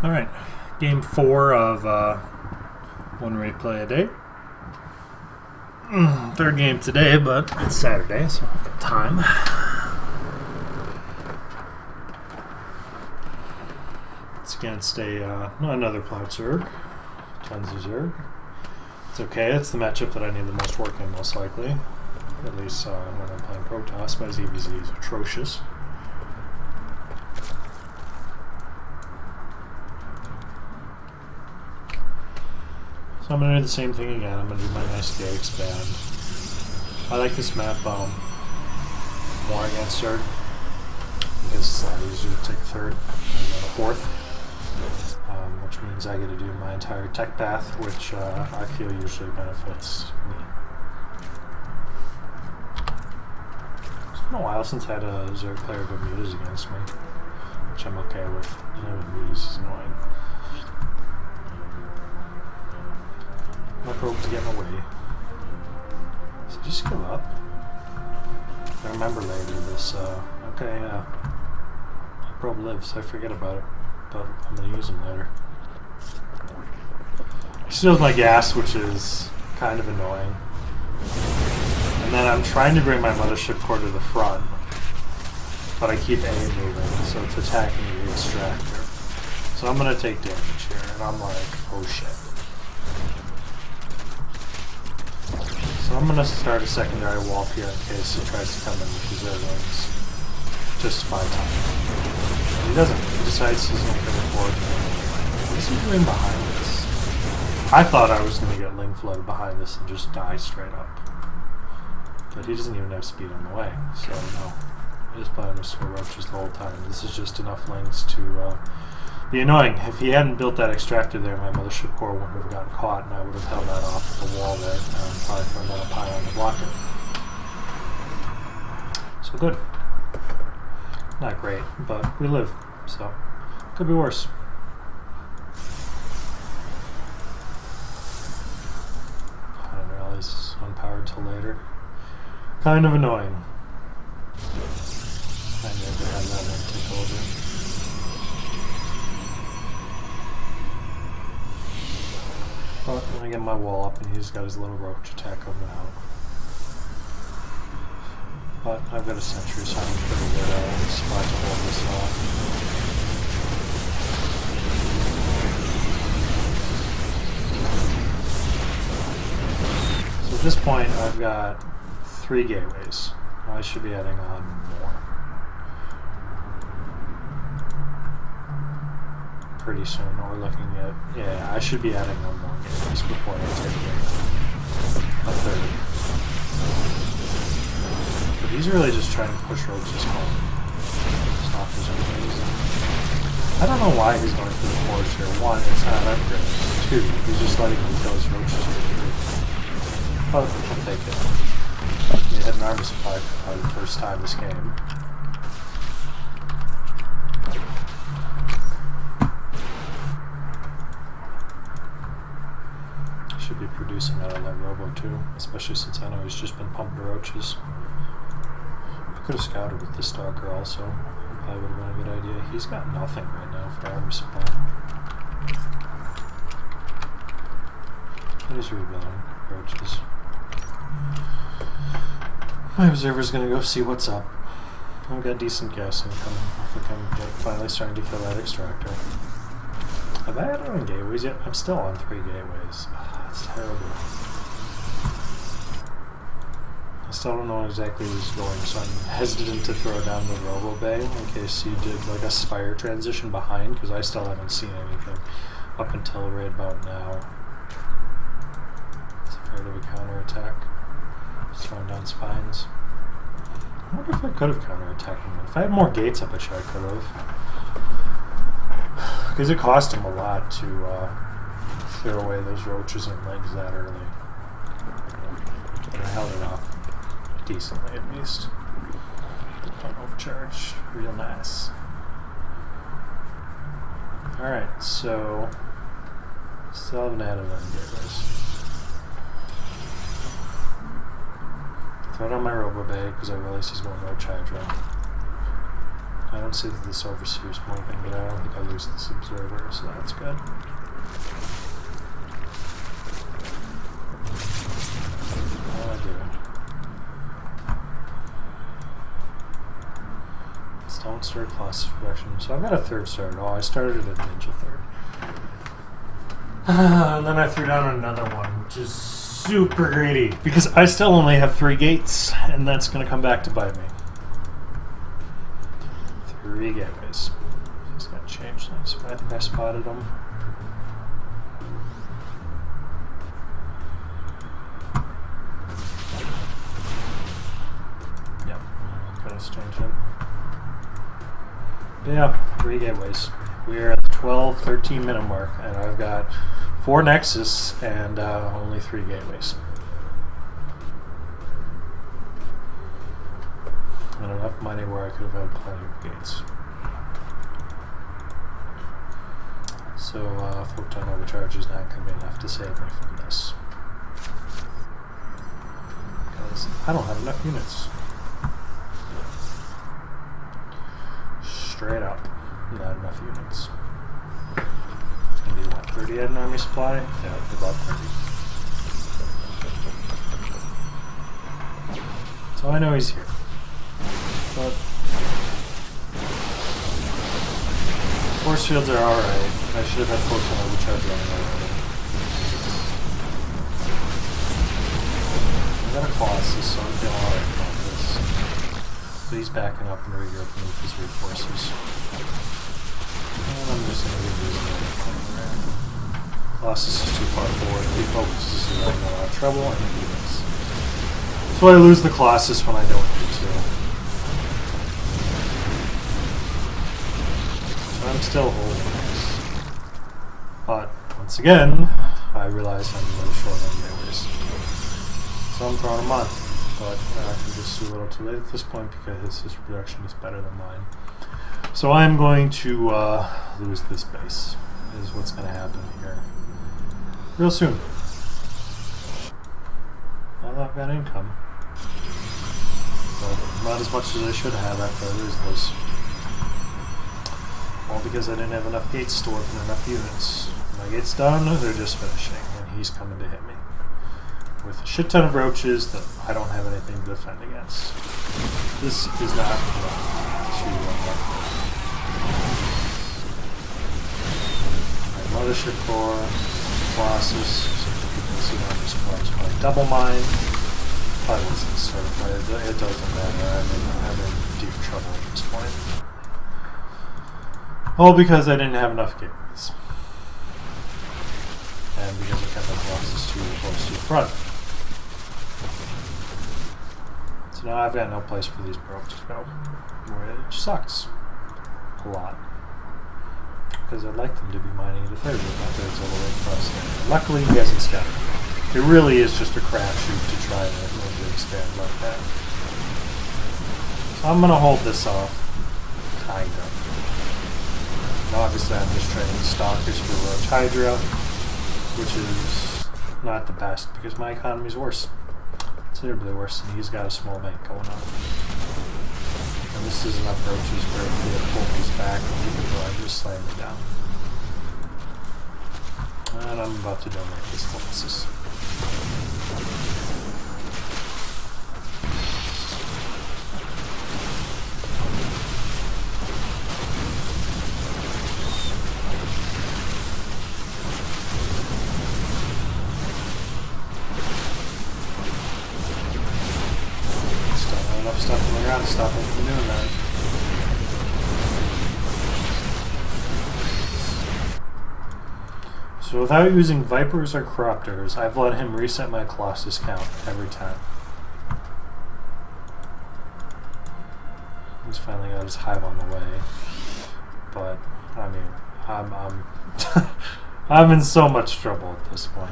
All right, game 4 of One Replay a Day. Third game today, but it's Saturday, so I've got time. It's against not another Plowed Zerg, Tenzi Zerg. It's okay, it's the matchup that I need the most work in, most likely. At least when I'm playing Protoss. My ZVZ is atrocious. So I'm going to do the same thing again. I'm going to do my nice gay expand. I like this map more against third, because it's a lot easier to take third and then a fourth, which means I get to do my entire tech path, which I feel usually benefits me. It's been a while since I had a Zerg player go mutas against me, which I'm okay with. You know, mutas is annoying. My probe's getting away. So just give up. I remember later this, okay, yeah. My probe lives, I forget about it. But I'm gonna use him later. He steals my gas, which is kind of annoying. And then I'm trying to bring my mothership core to the front. But I keep A moving, so it's attacking the extractor. So I'm gonna take damage here, and I'm like, oh shit. So I'm going to start a secondary wall here in case he tries to come in with his airwings. Just to buy time. But he doesn't. He decides he's going to come forward. What is he doing behind this? I thought I was going to get Ling flooded behind this and just die straight up. But he doesn't even have speed on the way. So no. I just plan to score roaches the whole time. This is just enough Lings to be annoying. If he hadn't built that extractor there, my mothership core wouldn't have gotten caught, and I would have held that off the wall there, and probably thrown that up high on the blocker. So good. Not great, but we live, so could be worse. I didn't realize this was unpowered till later. Kind of annoying. I never had that one take over. But when I get my wall up and he's got his little roach attack coming out. But I've got a sentry, so I'm pretty good at it. Spot to hold this off. So at this point I've got 3 gateways. I should be adding on more. Pretty soon. We're looking at, yeah, I should be adding one more gateways before I take a third. But he's really just trying to push roaches home. Stop his own reason. I don't know why he's going for the force here. 1, it's not an upgrade. 2, he's just letting me kill his roaches for free. Oh, I'll take it. He had an armor supply for probably the first time this game. Should be producing that on that robo too, especially since I know he's just been pumping roaches. I could have scouted with this stalker also. Probably would have been a good idea. He's got nothing right now for armor supply. He's rebuilding roaches. My observer's gonna go see what's up. I've got decent gas income. I think I'm finally starting to kill that extractor. Have I added on gateways yet? I'm still on 3 gateways. That's terrible. I still don't know exactly where he's going, so I'm hesitant to throw down the Robo Bay in case he did like a Spire transition behind, because I still haven't seen anything up until right about now. It's afraid of a counterattack. Just throwing down spines. I wonder if I could have counterattacked him. If I had more gates up, I bet you I could have. Because it cost him a lot to clear away those roaches and legs that early. But I held it off decently at least. Don't overcharge. Real nice. Alright, so still haven't added on gateways. Throw down my Robo Bay because I realize he's going Roach Hydra. I don't see that this Overseer is moving, but I don't think I lose this Observer, so that's good. Oh, I do. Don't start class production. So I've got a third started. Oh, I started it at Ninja third. And then I threw down another one, which is super greedy. Because I still only have 3 gates, and that's going to come back to bite me. 3 gateways. He's got changelings, but I think I spotted them. Yep, got us changing. Yeah, 3 gateways. We're at the 12-13 minute mark, and I've got 4 Nexus and only 3 gateways. And enough money where I could have had plenty of gates. So, Photon Overcharge is not going to be enough to save me from this. Because I don't have enough units. Straight up, not enough units. It's going to be what, 30 at an army supply? Yeah, about 30. So I know he's here. But force fields are alright. I should have had Photon Overcharge running already. I got a Colossus, so I'm feeling alright about this. So he's backing up and regrouping with his reinforcers. And I'm just going to be using it. Colossus is too far forward. He focuses and running a lot of trouble and he wins. So I lose the Colossus when I don't need to. So I'm still holding this. But once again, I realize I'm really short on gateways. So I'm throwing him on. But I think it's too little too late at this point because his production is better than mine. So I'm going to lose this base, is what's going to happen here. Real soon. Now that I've got income. But not as much as I should have after I lose this. All because I didn't have enough gates stored and enough units. When my gates done, they're just finishing, and he's coming to hit me. With a shit ton of roaches that I don't have anything to defend against. This is not enough to my Mothership Core, Colossus, so people can see how this supplies my double mine. Probably wasn't certified. It doesn't matter. I'm in deep trouble at this point. All because I didn't have enough gateways. And because I kept my Colossus too close to the front. So now I've got no place for these probes to go, which sucks a lot. Because I'd like them to be mining at a third, but my third's all the way across there. Luckily, he hasn't scattered. It really is just a crapshoot to try to expand like that. So I'm going to hold this off, kind of. Now obviously I'm just training Stalkers for Roach Hydra, which is not the best because my economy's worse. Considerably worse, and he's got a small bank going on. And this is enough roaches for him to pull these back and keep it going, just slam it down. And I'm about to donate this Colossus. Stuff on the ground to stop him from doing that. So without using Vipers or Corruptors, I've let him reset my Colossus count every time. He's finally got his hive on the way. But, I mean, I'm I'm in so much trouble at this point.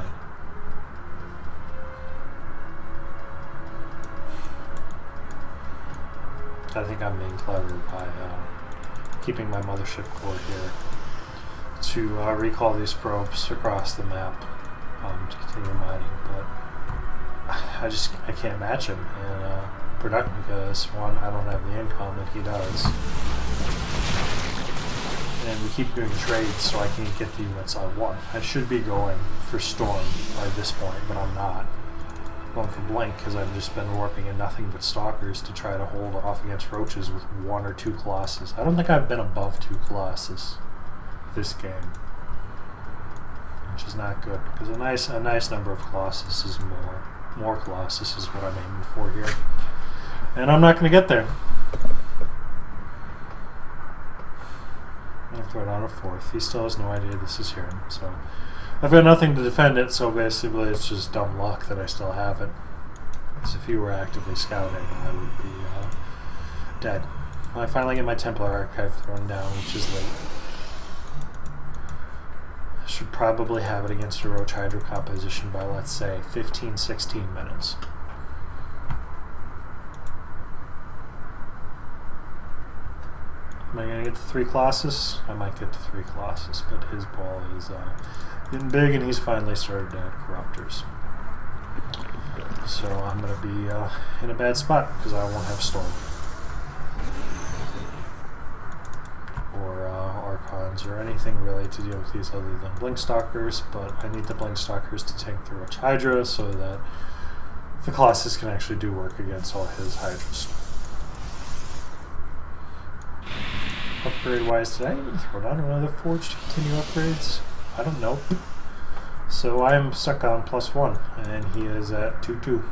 I think I'm being clever by keeping my Mothership Core here to recall these probes across the map to continue mining, but I can't match him, and production because, one, I don't have the income that he does. And we keep doing trades so I can't get the units I want. I should be going for Storm by this point, but I'm not. I'm going for Blink because I've just been warping in nothing but Stalkers to try to hold off against Roaches with 1 or 2 Colossus. I don't think I've been above 2 Colossus this game, which is not good because a nice number of Colossus is more Colossus is what I'm aiming for here, and I'm not going to get there. I'll throw down a 4th. He still has no idea this is here, so I've got nothing to defend it, so basically it's just dumb luck that I still have it. Because if he were actively scouting, I would be dead. I finally get my Templar Archive thrown down, which is late. I should probably have it against a Roach Hydra composition by, let's say, 15-16 minutes. Am I going to get to 3 Colossus? I might get to 3 Colossus, but his ball is getting big, and he's finally started to add Corruptors. So I'm going to be in a bad spot because I won't have Storm. Or Archons or anything really to deal with these other than Blinkstalkers, but I need the Blinkstalkers to tank the Roach Hydra so that the Colossus can actually do work against all his Hydras. Upgrade-wise, did I even throw down another Forge to continue upgrades? I don't know. So I am stuck on +1, and he is at 2-2.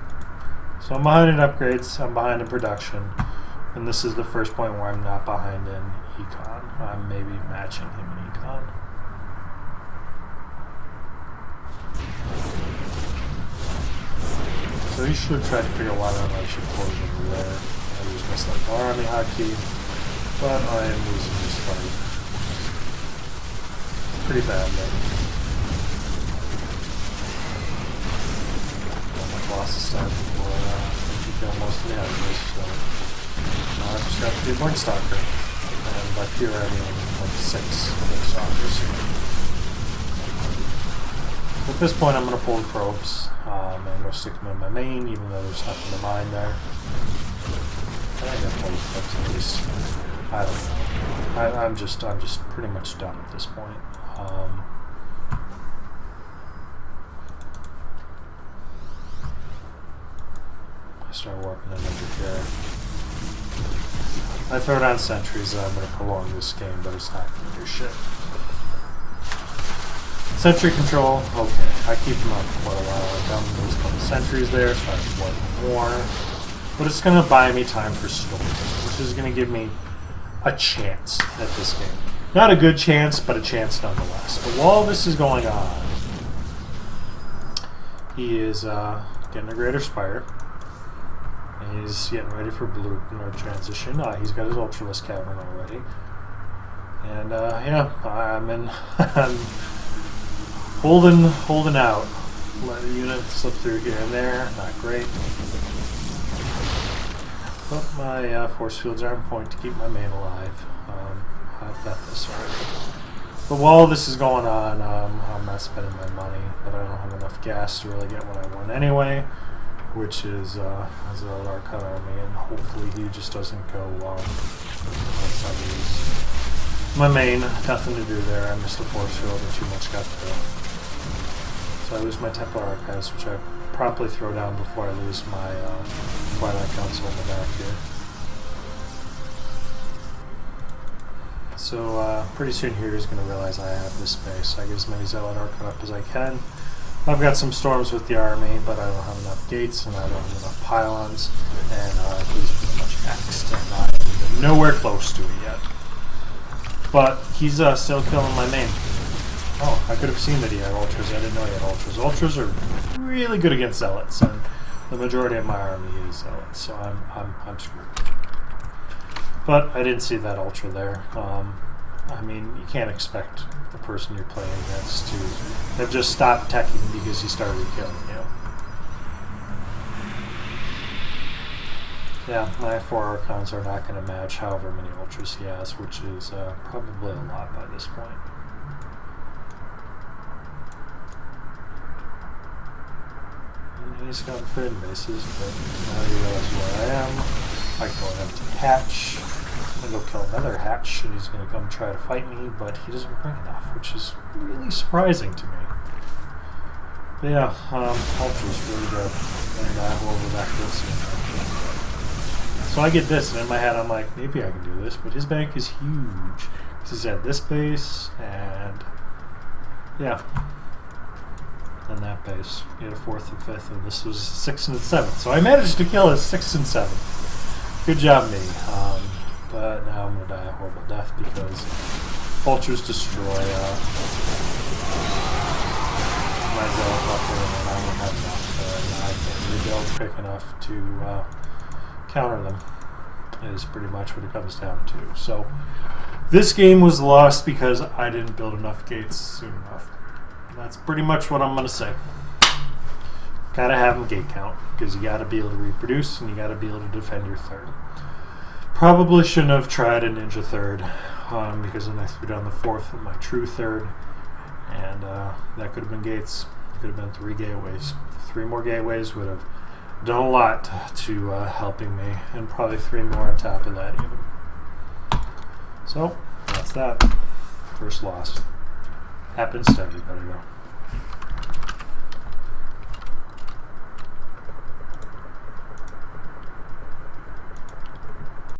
So I'm behind in upgrades, I'm behind in production, and this is the first point where I'm not behind in Econ. I'm maybe matching him in Econ. So he should try to figure out why I should close over there. I use my Select Army hotkey. But I am losing this fight. Pretty bad, though. My Colossus died before he killed most of the enemies, so I just got to be a Blinkstalker. And by pure, I mean like 6 Blinkstalkers. At this point, I'm going to pull the probes and go stick them in my main, even though there's nothing to mine there. I think I pulled the probes at least. I don't know. I'm just pretty much done at this point. I start warping in over here. I throw down sentries and I'm going to prolong this game, but it's not going to do shit. Sentry control, okay. I keep them up for quite a while. I've done those couple sentries there, so I can warp more. But it's going to buy me time for Storm, which is going to give me a chance at this game. Not a good chance, but a chance nonetheless. But while this is going on, he is getting a Greater Spire. And he's getting ready for Blue transition. He's got his Ultralisk Cavern already. And yeah, I'm holding out. Let a unit slip through here and there. Not great. But my force fields are on point to keep my main alive. I've got this already. But while this is going on, I'm not spending my money, but I don't have enough gas to really get what I want anyway, which is a Zealot Archon army, and hopefully he just doesn't go once I lose my main. Nothing to do there. I missed a force field and too much got through. So I lose my Templar Archives, which I promptly throw down before I lose my Twilight Council in the back here. So pretty soon here he's going to realize I have this space. I get as many Zealot Archon up as I can. I've got some storms with the army, but I don't have enough gates and I don't have enough pylons, and he's pretty much axed, and I'm nowhere close to it yet. But he's still killing my main. Oh, I could have seen that he had Ultras. I didn't know he had Ultras. Ultras are really good against Zealots, and the majority of my army is Zealots, so I'm screwed. But I didn't see that Ultra there. I mean, you can't expect the person you're playing against to have just stopped teching because he started killing you. Yeah, my 4 Archons are not going to match however many Ultras he has, which is probably a lot by this point. he's got to put in bases, but now he realizes where I am. I go an empty hatch. I'm going to go kill another hatch, and he's going to come try to fight me, but he doesn't bring enough, which is really surprising to me. But yeah, Ultra's really good. And I will go back to this one. So I get this, and in my head I'm like, maybe I can do this, but his bank is huge. He's at this base, and yeah. And that base. He had a 4th and 5th, and this was 6th and 7th. So I managed to kill his 6th and 7th. Good job, me. But now I'm going to die a horrible death because Vultures destroy my Zealot buffer, and I won't have enough. And I can't rebuild quick enough to counter them, is pretty much what it comes down to. So this game was lost because I didn't build enough gates soon enough. That's pretty much what I'm going to say. Gotta have them gate count, because you gotta be able to reproduce and you gotta be able to defend your third. Probably shouldn't have tried a ninja third, because then I threw down the 4th of my true third, and that could have been gates. It could have been 3 gateways. 3 more gateways would have done a lot to helping me, and probably 3 more on top of that even. So, that's that. First loss. Happens to everybody though.